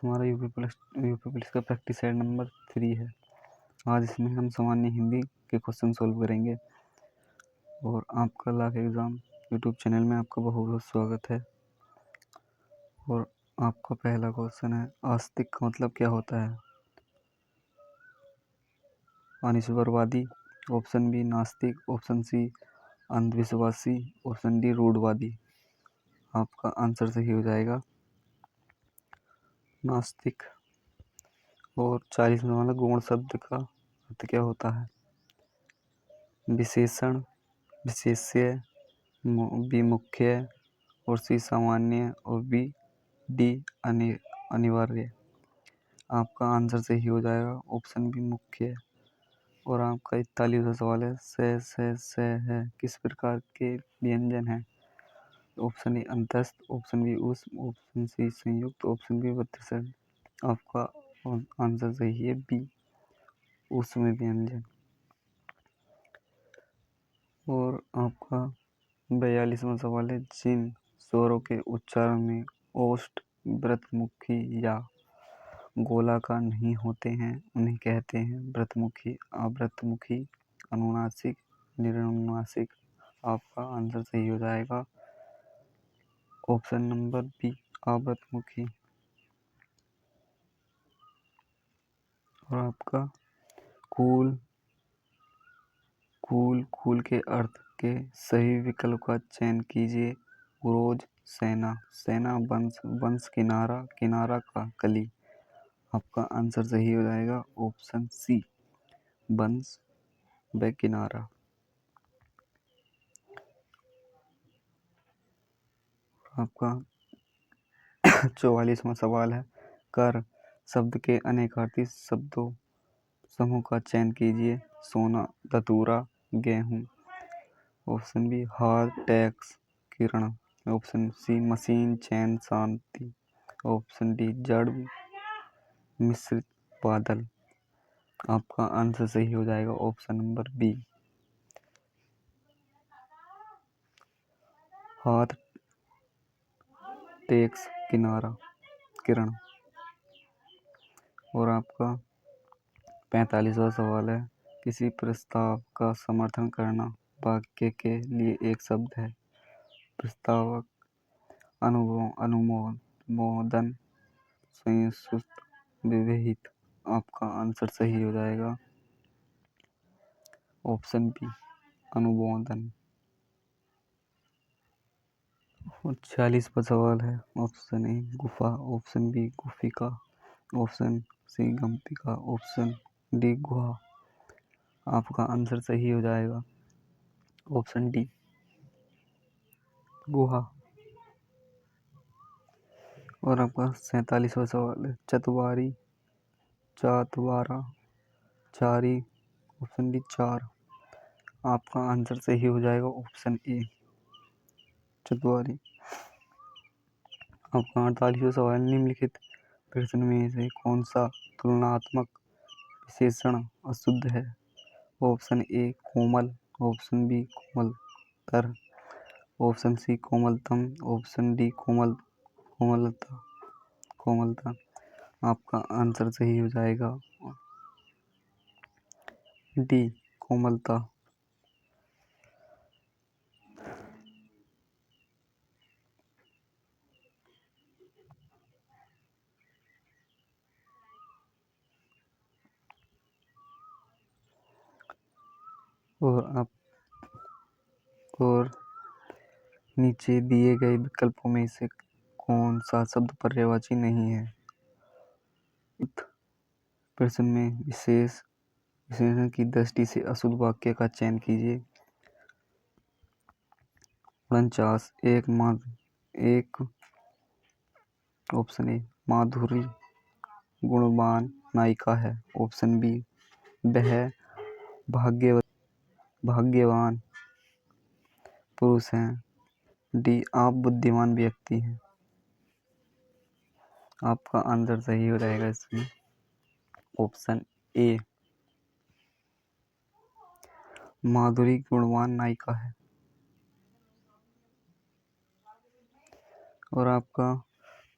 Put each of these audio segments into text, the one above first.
तुम्हारा UP police का practice set number 3 है। आज इसमें हम सामान्य हिंदी के क्वेश्चन सोल्व करेंगे और आपका लाख एग्ज़ाम यूट्यूब चैनल में आपका बहुत बहुत स्वागत है। और आपका पहला क्वेश्चन है, आस्तिक का मतलब क्या होता है? अनिश्वरवादी, ऑप्शन बी नास्तिक, ऑप्शन सी अंधविश्वासी, ऑप्शन डी रूढ़वादी। आपका आंसर सही हो जाएगा नास्तिक। और 40 में वाला गुण शब्द का अर्थ क्या होता है? विशेषण, विशेष्य, बी मुख्य और सी सामान्य और बी डी अनिवार्य। आपका आंसर सही हो जाएगा ऑप्शन बी मुख्य। और आपका 41वां सवाल है, से है किस प्रकार के व्यंजन है? ऑप्शन ए अंतस्थ, ऑप्शन बी ऊष्म, ऑप्शन सी संयुक्त, ऑप्शन बी प्रतिशत। आपका आंसर सही है बी ऊष्म व्यंजन। और आपका 42वां सवाल है, जिन स्वरों के उच्चारण में ओष्ठ, व्रतमुखी या गोलाकार नहीं होते हैं उन्हें कहते हैं व्रतमुखी, अव्रतमुखी, अनुनासिक, निरनुनासिक। आपका आंसर सही हो जाएगा ऑप्शन नंबर बी अव्रतमुखी। और आपका कूल कूल के अर्थ के सही विकल्प का चयन कीजिए। रोज, सेना, सेना वंश, किनारा का कली। आपका आंसर सही हो जाएगा ऑप्शन सी वंश व किनारा। आपका 44वां सवाल है, कर शब्द के अनेकार्थी शब्दों समूह का चयन कीजिए। सोना, धतूरा, गेहूं। ऑप्शन बी हार, टैक्स, किरण। ऑप्शन सी मशीन, चैन, शांति। ऑप्शन डी जड़, मिश्रित, बादल। आपका आंसर सही हो जाएगा ऑप्शन नंबर बी हाथ, टैक्स, किनारा, किरण। और आपका 45वां सवाल है, किसी प्रस्ताव का समर्थन करना वाक्य के लिए एक शब्द है। प्रस्तावक, अनुमोदन, संयुक्त, विहित। आपका आंसर सही हो जाएगा ऑप्शन बी अनुमोदन। और 46वां सवाल है, ऑप्शन ए गुफा, ऑप्शन बी गुफिका, ऑप्शन सी गंपिका, ऑप्शन डी गुहा। आपका आंसर सही हो जाएगा ऑप्शन डी गुहा। और आपका 47वां सवाल है, चतवारी, चातवारा, चारी, ऑप्शन डी चार। आपका आंसर सही हो जाएगा ऑप्शन ए चतवारी। आपका 48वां सवाल, निम्नलिखित प्रश्न में से कौन सा तुलनात्मक विशेषण अशुद्ध है? ऑप्शन ए कोमल, ऑप्शन बी कोमलतर, ऑप्शन सी कोमलतम, ऑप्शन डी कोमलता। आपका आंसर सही हो जाएगा डी कोमलता। और नीचे दिए गए विकल्पों में से कौन सा शब्द पर्यायवाची नहीं है? प्रश्न में विशेषण की दृष्टि से अशुद्ध वाक्य का चयन कीजिए। 49 एक ऑप्शन ए माधुरी गुणवान नायिका है, ऑप्शन बी वह भाग्यवान पुरुष हैं, डी आप बुद्धिमान व्यक्ति हैं। आपका आंसर सही हो जाएगा इसमें ऑप्शन ए माधुरी गुणवान नायिका है। और आपका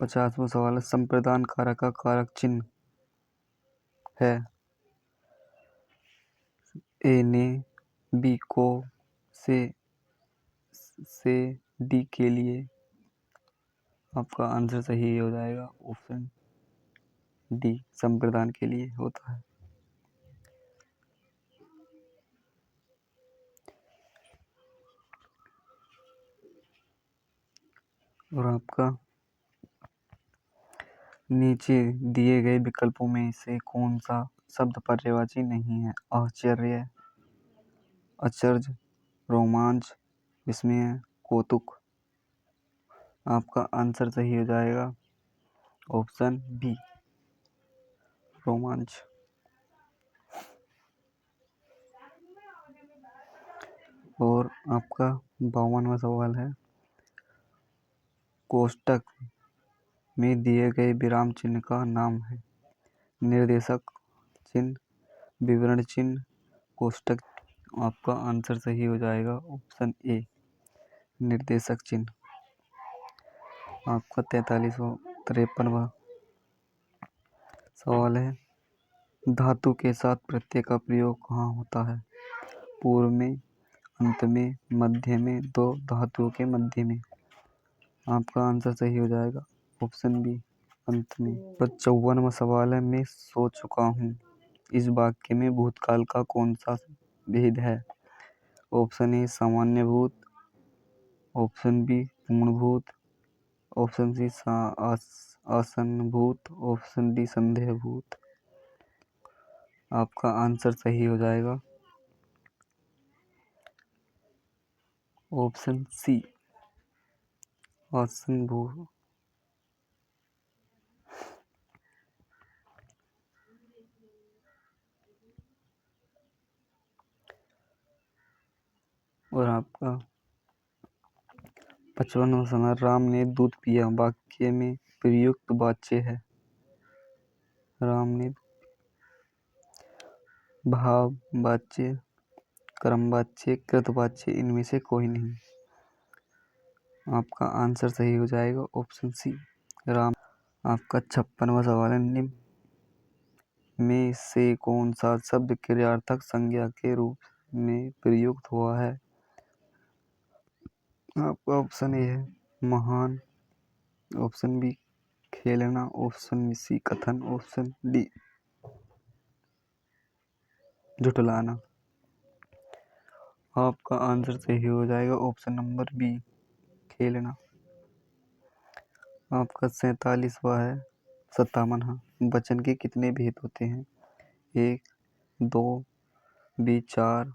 50वां सवाल है, संप्रदान कारक का कारक चिन्ह है। ए ने, बी को, से डी के लिए। आपका आंसर सही हो जाएगा ऑप्शन डी, संप्रदान के लिए होता है। और आपका नीचे दिए गए विकल्पों में से कौन सा शब्द पर्यायवाची नहीं है? आश्चर्य, अचरज, रोमांच, विस्मय, कौतुक। आपका आंसर सही हो जाएगा ऑप्शन बी, रोमांच। और आपका 52वां सवाल है, कोष्टक में दिए गए विराम चिन्ह का नाम है। निर्देशक चिन्ह, विवरण चिन्ह, कोष्टक। आपका आंसर सही हो जाएगा ऑप्शन ए, निर्देशक चिन्ह। आपका 53वां सवाल है, धातु के साथ प्रत्यय का प्रयोग कहाँ होता है? पूर्व में, अंत में, मध्य में, दो धातुओं के मध्य में। आपका आंसर सही हो जाएगा ऑप्शन बी, अंत में। 54वां सवाल है, मैं सो चुका हूँ। इस वाक्य में भूतकाल का कौन सा भेद है? ऑप्शन ए सामान्य भूत, ऑप्शन बी पूर्ण भूत, ऑप्शन सी आसन्न भूत, ऑप्शन डी संदेह भूत। आपका आंसर सही हो जाएगा ऑप्शन सी, आसन्न भूत। और आपका 55वां सवाल, राम ने दूध पिया वाक्य में प्रयुक्त वाच्य है। राम ने, भाव वाच्य, कर्म वाच्य, कृत वाच्य, इनमें से कोई नहीं। आपका आंसर सही हो जाएगा ऑप्शन सी, राम। आपका 56वां सवाल है, निम्न में से कौन सा शब्द क्रियार्थक संज्ञा के रूप में प्रयुक्त हुआ है? आपका ऑप्शन ए है महान, ऑप्शन बी खेलना, ऑप्शन सी कथन, ऑप्शन डी झुठलाना। आपका आंसर सही हो जाएगा ऑप्शन नंबर बी, खेलना। आपका 57वां है, 57वां, वचन के कितने भेद होते हैं? 1, 2, बी 4,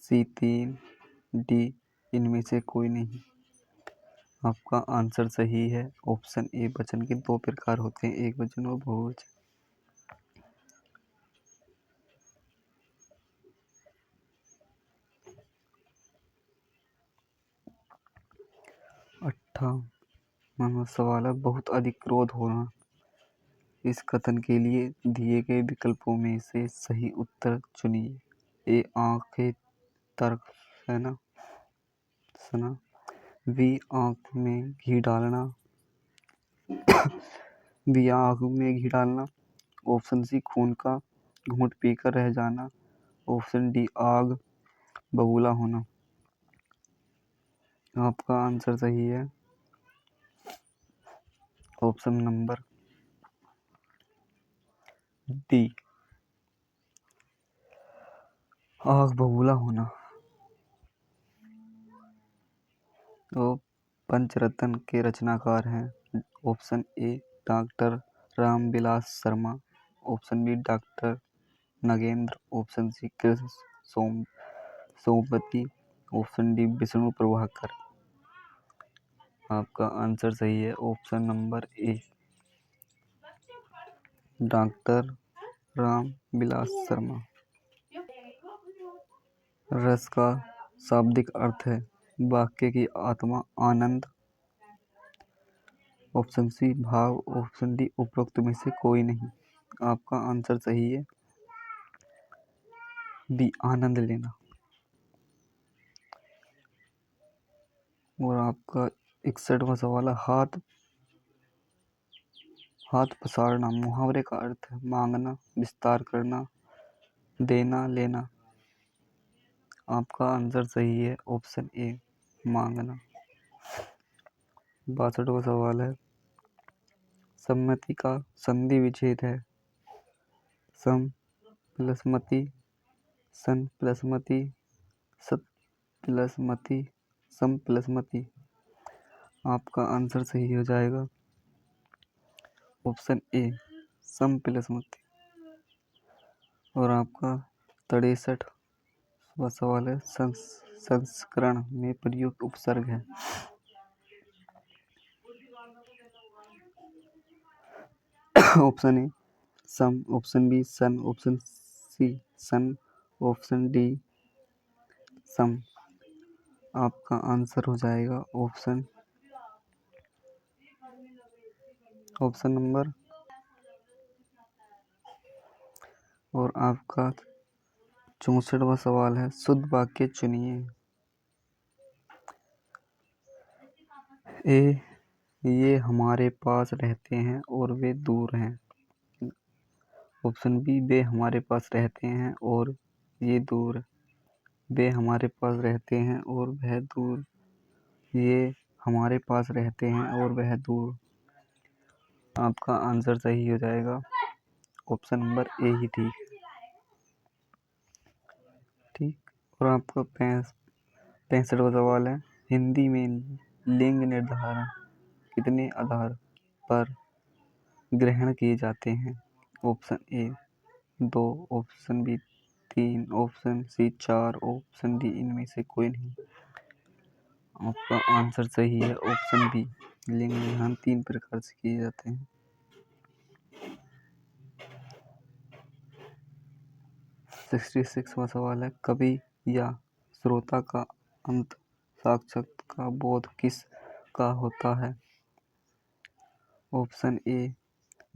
सी 3, डी इनमें से कोई नहीं। आपका आंसर सही है ऑप्शन ए, वचन के 2 प्रकार होते हैं, एक वचन और बहुवचन। 58वां सवाल है, बहुत अधिक क्रोध होना। इस कथन के लिए दिए गए विकल्पों में से सही उत्तर चुनिए। ए आंखें तर्क सना, बी आंख में घी डालना, बी आंख में घी डालना, ऑप्शन सी खून का घूंट पीकर रह जाना, ऑप्शन डी आग बबूला होना। आपका आंसर सही है ऑप्शन नंबर डी, आग बबूला होना। तो पंचरत्न के रचनाकार हैं। Option A doctor Ramvilas Sharma, option B doctor Nagendra, option C Krishna Somvati, option D Vishnu Prabhakar. आपका आंसर सही है option number A, doctor Ramvilas Sharma. रस का शाब्दिक अर्थ है वाक्य की आत्मा, आनंद, ऑप्शन सी भाव, ऑप्शन डी उपरोक्त में से कोई नहीं। आपका आंसर सही है बी, आनंद लेना। और आपका 61वां सवाल है, हाथ पसारना मुहावरे का अर्थ है मांगना, विस्तार करना, देना, लेना। आपका आंसर सही है, ऑप्शन ए मांगना। 62वां सवाल है, सम्मति का संधि विच्छेद है सम प्लस मति, सन प्लस मति, सत प्लस मति, सम प्लस मति। आपका आंसर सही हो जाएगा, ऑप्शन ए सम प्लस मति। और आपका 63वां सवाल है, संस्करण में प्रयुक्त उपसर्ग है। ऑप्शन ए सम, ऑप्शन बी सन, ऑप्शन सी सन, ऑप्शन डी सम। आपका आंसर हो जाएगा ऑप्शन नंबर। और आपका 64वां सवाल है, शुद्ध वाक्य चुनिए। ए, ये हमारे पास रहते हैं और वे दूर हैं। ऑप्शन बी, वे हमारे पास रहते हैं और ये दूर। वे हमारे पास रहते हैं और वह दूर। ये हमारे पास रहते हैं और वह दूर। आपका आंसर सही हो जाएगा, ऑप्शन नंबर ए ही ठीक। और आपका 65वां सवाल है, हिंदी में लिंग निर्धारण कितने आधार पर ग्रहण किए जाते हैं। Option A 2, option B 3, option C 4, option D इनमें से कोई नहीं। आपका आंसर सही है, ऑप्शन बी लिंग निर्धारण 3 प्रकार से किए जाते हैं। 66वां सवाल है, कवि या श्रोता का अंत साक्षात का बोध किस का होता है। ऑप्शन ए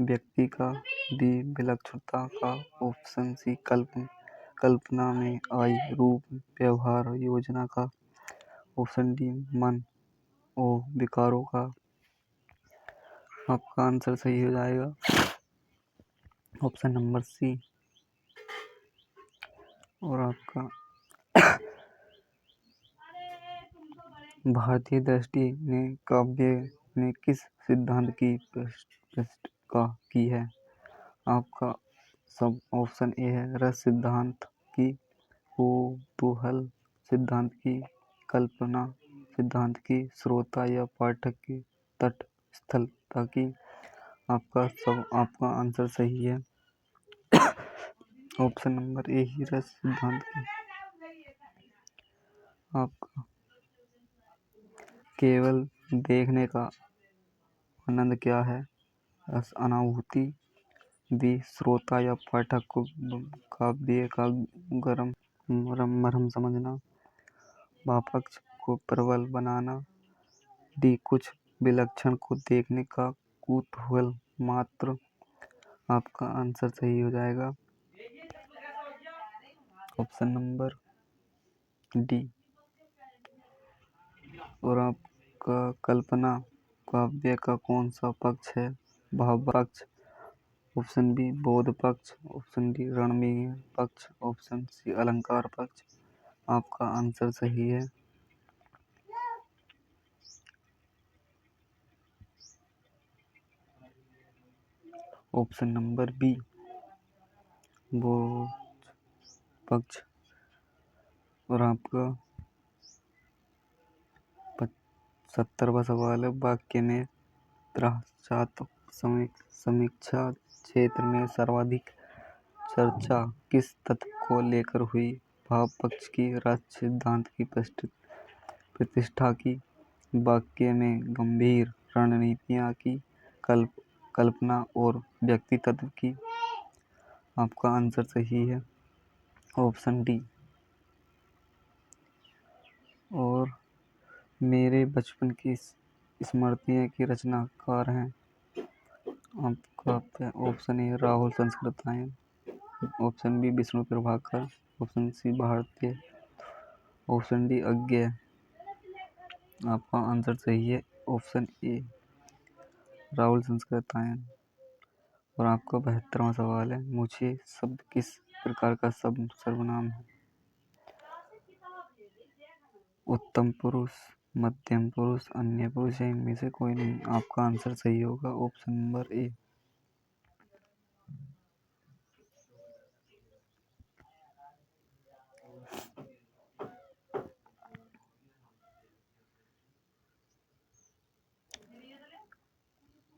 व्यक्ति का, बी विलक्षणता का, ऑप्शन सी कल्पना में आई रूप व्यवहार योजना का, ऑप्शन डी मन और विकारों का। आपका आंसर सही हो जाएगा, ऑप्शन नंबर सी। और आपका भारतीय दृष्टि ने काव्य में किस सिद्धांत की पुष्टि की है। आपका सब ऑप्शन ए है रस सिद्धांत की, कौतूहल सिद्धांत की, कल्पना सिद्धांत की, श्रोता या पाठक की तटस्थलता की। आपका आंसर सही है, ऑप्शन नंबर ए ही रस सिद्धांत की। आपका केवल देखने का आनंद क्या है। रस अनुभूति, बी श्रोता या पाठक को काव्य का गरम मरहम समझना, भावपक्ष को प्रबल बनाना, डी कुछ विलक्षण को देखने का कुतूहल मात्र। आपका आंसर सही हो जाएगा, ऑप्शन नंबर डी। और आपका कल्पना काव्य का कौन सा पक्ष है। भाव पक्ष, ऑप्शन बी बोध पक्ष, ऑप्शन डी रणनीय पक्ष, ऑप्शन सी अलंकार पक्ष। आपका आंसर सही है, ऑप्शन नंबर बी बोध पक्ष। और आपका 70वां सवाल है, वाक्य में पाश्चात्य समीक्षा क्षेत्र में सर्वाधिक चर्चा किस तथ्य को लेकर हुई। भाव पक्ष की, रस सिद्धांत की प्रतिष्ठा की, वाक्य में गंभीर रणनीतियाँ की, कल्पना और व्यक्ति तत्व की। आपका आंसर सही है, ऑप्शन डी। और मेरे बचपन की स्मृतियाँ की रचनाकार हैं। आपका option A Rahul Sankrityayan, option B Vishnu Prabhakar, option C भारतीय, ऑप्शन डी अज्ञेय। आपका आंसर सही है, ऑप्शन ए राहुल संस्कृतायन। और आपका 72वां सवाल है, मुझे शब्द किस प्रकार का सर्वनाम है? उत्तम पुरुष, मध्यम पुरुष, अन्य पुरुष या इनमें से कोई नहीं। आपका आंसर सही होगा ऑप्शन नंबर ए।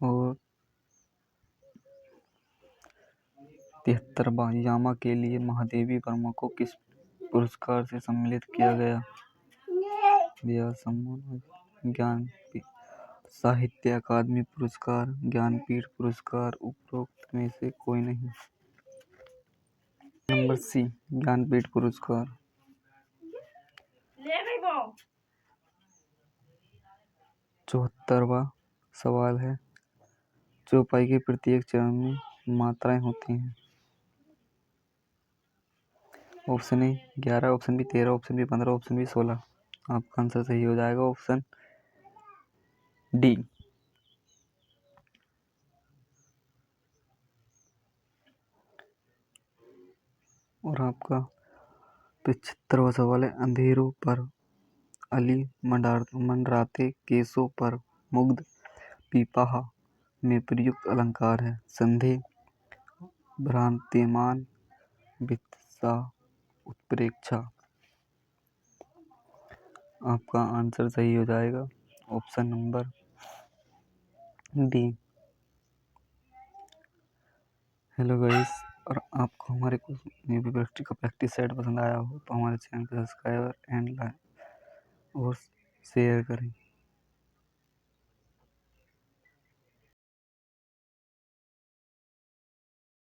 और 73वां, यामा के लिए महादेवी वर्मा को किस पुरस्कार से सम्मानित किया गया? व्यास सम्मान, ज्ञानपीठ, साहित्य अकादमी पुरस्कार, ज्ञानपीठ पुरस्कार, उपरोक्त में से कोई नहीं। नंबर सी, ज्ञानपीठ पुरस्कार। 74वां सवाल है, चौपाई के प्रत्येक चरण में मात्राएं होती हैं? Option A 11, option B 13, option B 15, option B 16। आपका आंसर सही हो जाएगा ऑप्शन डी। और आपका 75वां सवाल है, अंधेरों पर अली मंडराते केसों पर मुग्ध पीपाहा में प्रयुक्त अलंकार है? संधि, भ्रांतिमान, वित्सा, उत्प्रेक्षा। आपका आंसर सही हो जाएगा option number B. Hello guys, और आपको हमारे कुछ यूनिवर्सिटी का प्रैक्टिस सेट पसंद आया हो तो हमारे चैनल को सब्सक्राइब एंड लाइक और शेयर करें।